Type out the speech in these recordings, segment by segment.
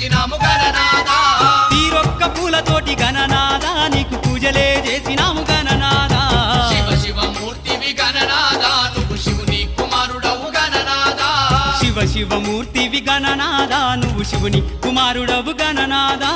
తెచ్చినాము గణనాదా తీరొక్క పూలతోటి గణనాదా నీకు పూజలే చేసినాము గణనాదా శివ శివ మూర్తివి గణనాదా నువ్వు శివుని కుమారుడవు గణనాదా శివ శివమూర్తివి గణనాదా నువ్వు శివుని కుమారుడవు గణనాదా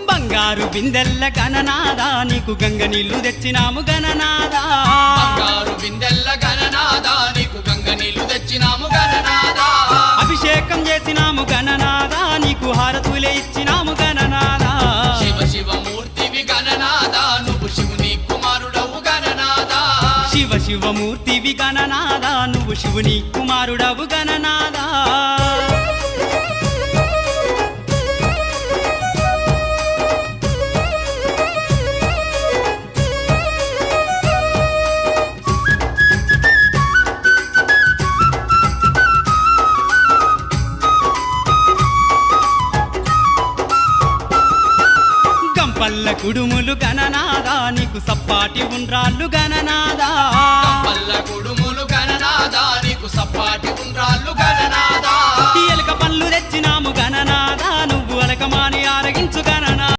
బంగారు బిందెల్ల గణనాదా నీకు గంగ నీళ్లు తెచ్చినాము గణనాదా బంగారు బిందెల్ల గణనాదా నీకు గంగ నీళ్లు తెచ్చినాము గణనాదా అభిషేకం చేసినాము గణనాదా నీకు హారతులే ఇచ్చినాము గణనాదా శివ శివ మూర్తివి గణనాదా నువ్వు శివుని కుమారుడవు గణనాదా శివ శివమూర్తివి గణనాదా నువ్వు శివుని కుమారుడవు గణనాదా గంపల్ల కుడుములు గణనాదా నీకు సప్పాటి ఉండ్రాళ్ళు గణనాదా